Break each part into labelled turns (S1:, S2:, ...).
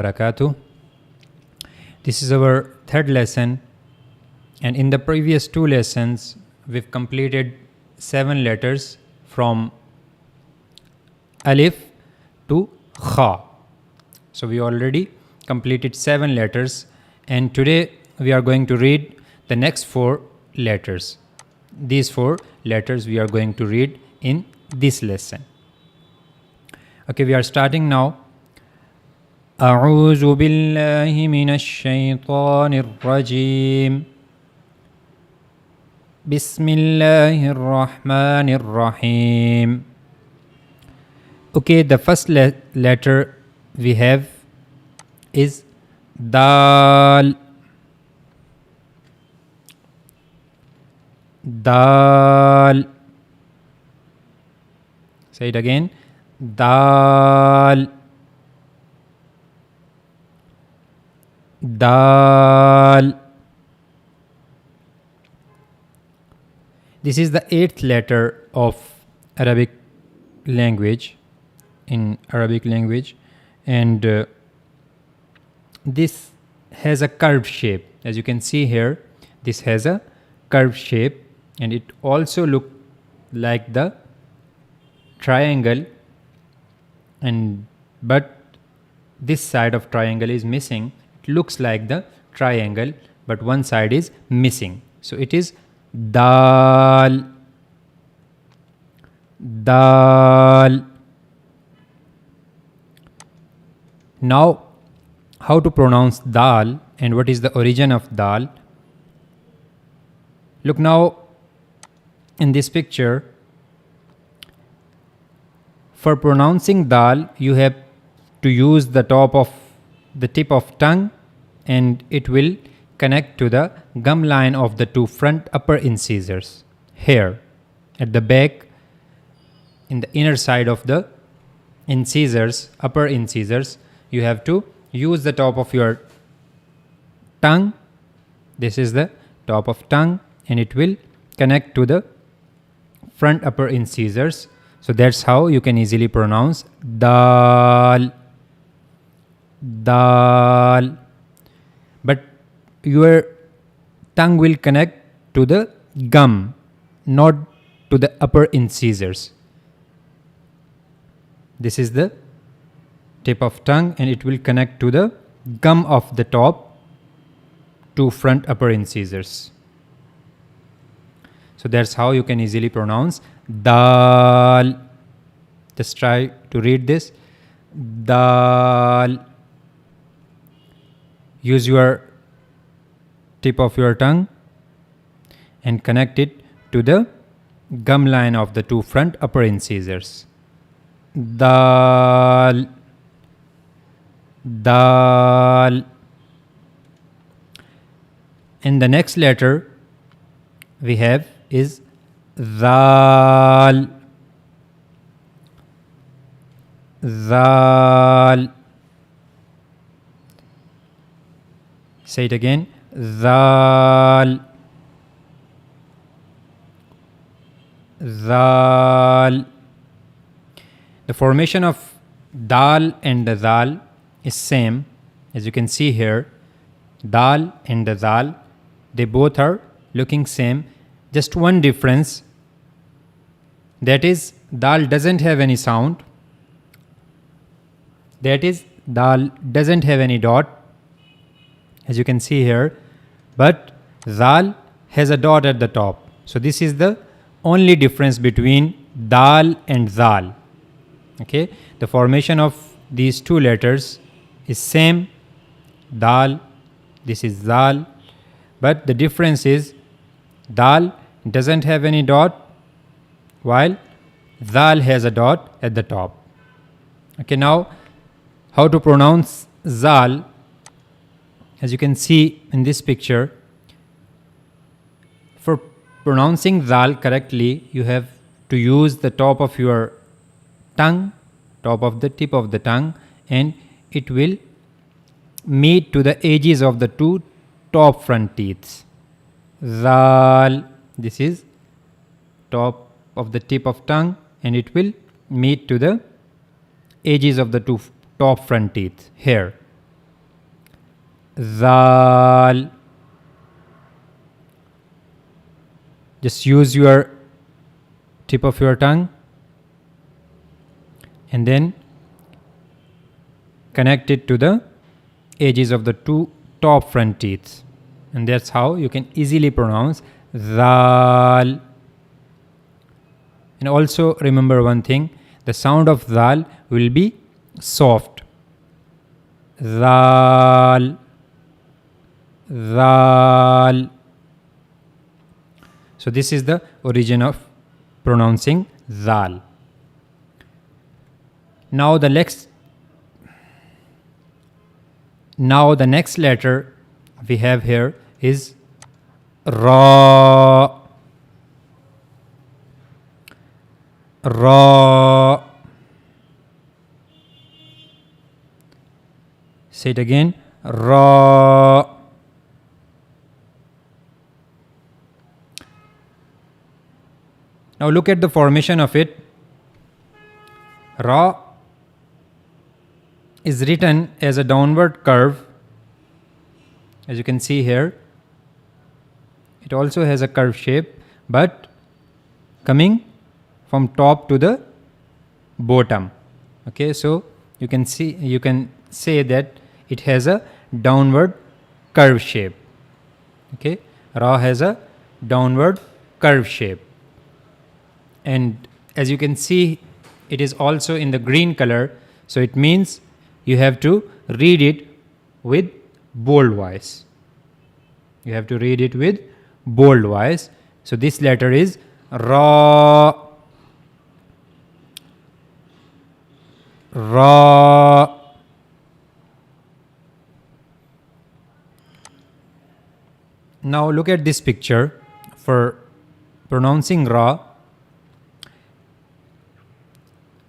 S1: Barakatuh. This is our third lesson, and in the previous two lessons we've completed 7 letters from alif to kha. So we already completed 7 letters, and today we are going to read the next 4 letters. These 4 letters we are going to read in this lesson. Okay, we are starting now. أعوذ بالله من الشيطان الرجيم بسم الله الرحمن الرحيم. Okay, the first letter we have is dal. Dal. Say it again. Dal. Dal. This is the 8th letter of Arabic language, and this has a curved shape. As you can see here, this has a curved shape, and it also looks like the triangle, but this side of triangle is missing. Looks like the triangle, but one side is missing. So it is dal. Dal. Now, how to pronounce dal and what is the origin of dal? Look now in this picture. For pronouncing dal, you have to use the tip of tongue, and it will connect to the gum line of the 2 front upper incisors here at the back, in the inner side of the incisors, upper incisors. You have to use the top of your tongue. This is the top of tongue, and it will connect to the front upper incisors. So that's how you can easily pronounce dal. Dal. But your tongue will connect to the gum, not to the upper incisors. This is the tip of tongue, and it will connect to the gum of the top 2 front upper incisors. So that's how you can easily pronounce dal. Just try to read this. Dal. Use your tip of your tongue and connect it to the gum line of the 2 front upper incisors. Dal. Dal. And the next letter we have is zal. Zal. Say it again. Zal. Zal. The formation of dal and the zal is same. As you can see here, dal and the zal, they both are looking same. Just one difference, that is dal doesn't have any sound. That is dal doesn't have any dot, as you can see here, but zal has a dot at the top. So this is the only difference between dal and zal. Okay, the formation of these 2 letters is same. Dal, this is zal, but the difference is dal doesn't have any dot, while zal has a dot at the top. Okay, now how to pronounce zal? As you can see in this picture, for pronouncing zal correctly, you have to use the top of your tongue, top of the tip of the tongue, and it will meet to the edges of the 2 top front teeth. Zal. This is top of the tip of tongue, and it will meet to the edges of the 2 top front teeth here. Zal. Just use your tip of your tongue and then connect it to the edges of the two top front teeth, and that's how you can easily pronounce Zal. And also remember one thing, the sound of Zal will be soft. Zal, Zal. So this is the origin of pronouncing Zal. Now the next letter we have here is Ra. Ra. Say it again. Ra. Now look at the formation of it. Ra is written as a downward curve, as you can see here. It also has a curve shape, but coming from top to the bottom. Okay, so you can say that it has a downward curve shape. Okay, Ra has a downward curve shape, and as you can see, it is also in the green color. So it means you have to read it with bold voice. You have to read it with bold voice. So this letter is Ra. Ra. Now look at this picture. For pronouncing Ra,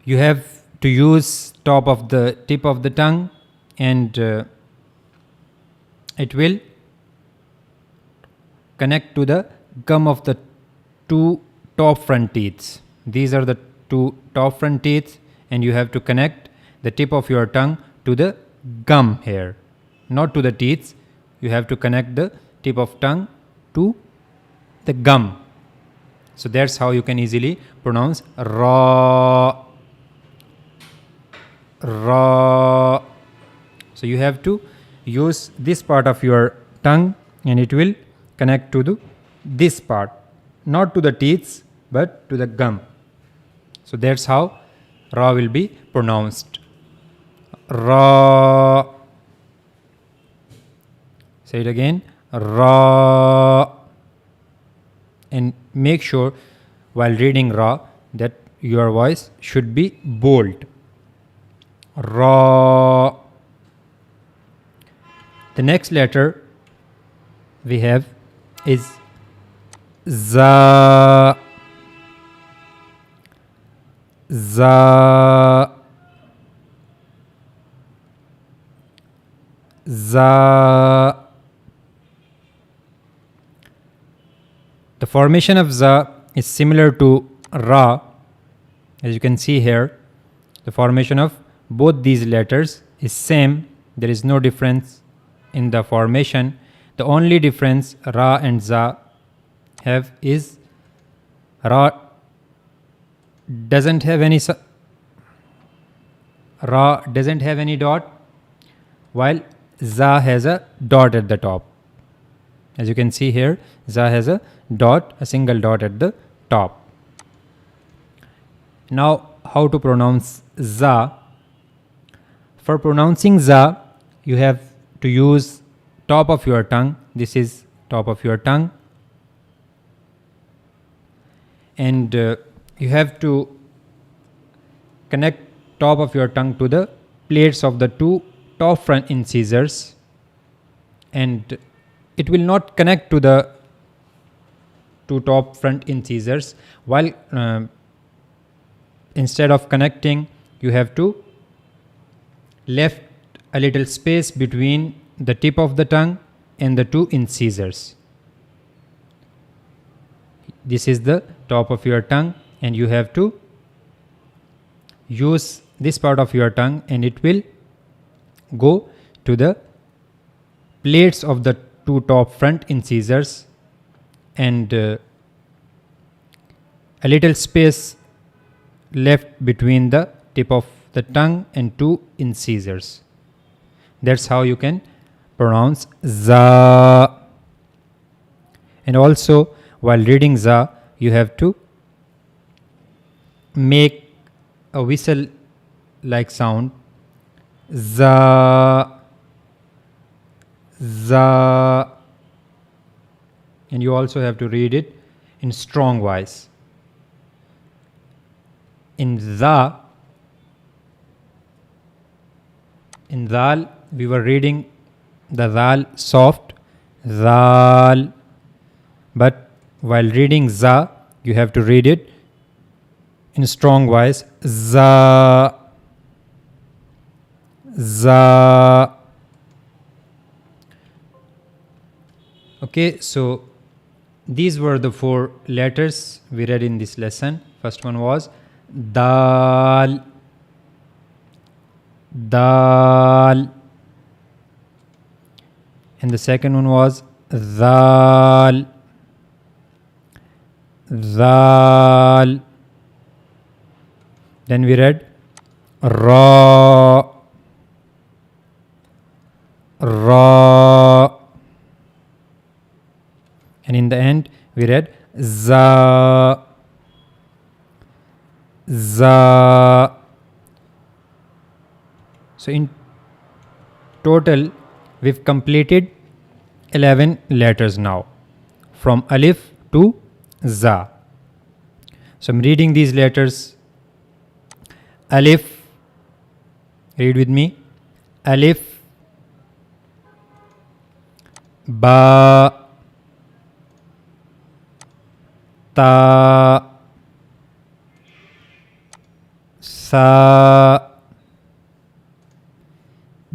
S1: you have to use top of the tip of the tongue, and it will connect to the gum of the two top front teeth. These are the two top front teeth, and you have to connect the tip of your tongue to the gum here, not to the teeth. You have to connect the tip of tongue to the gum. So that's how you can easily pronounce Ra. Ra. So you have to use this part of your tongue, and it will connect to this part, not to the teeth but to the gum. So that's how Ra will be pronounced. Ra. Say it again. Ra. And make sure while reading Ra that your voice should be bold. Ra. The next letter we have is Za. Za. Za. The formation of Za is similar to Ra. As you can see here, the formation of both these letters is same. There is no difference in the formation. The only difference Ra and Za have is Ra doesn't have any dot, while Za has a dot at the top. As you can see here, Za has a single dot at the top. Now, how to pronounce Za? For pronouncing Za, you have to use top of your tongue. This is top of your tongue. And you have to connect top of your tongue to the plates of the two top front incisors, and it will not connect to the two top front incisors. While instead of connecting, you have to left a little space between the tip of the tongue and the two incisors. This is the top of your tongue, and you have to use this part of your tongue, and it will go to the plates of the two top front incisors and a little space left between the tip of the tongue and two incisors. That's how you can pronounce za. And also while reading za, you have to make a whistle like sound, za, za, and you also have to read it in strong voice. In za, in dal, we were reading the dal soft, dal, but while reading za, you have to read it in strong voice, za, za. Okay, so these were the 4 letters we read in this lesson. First one was dal, dal, and the second one was dal, dal. Then we read ra, ra, and in the end we read za, za. So in total we've completed 11 letters now from alif to za. So I'm reading these letters. Alif, read with me, alif, ba, ta, sa,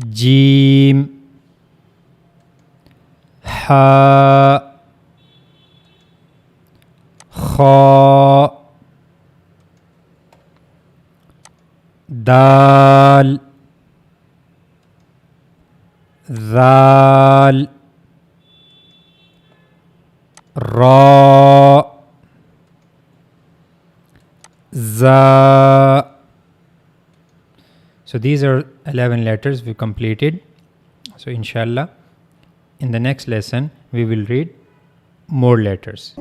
S1: jim, ha, kha, dal, zal, ra, za. So these are 11 letters we completed. So inshallah in the next lesson we will read more letters.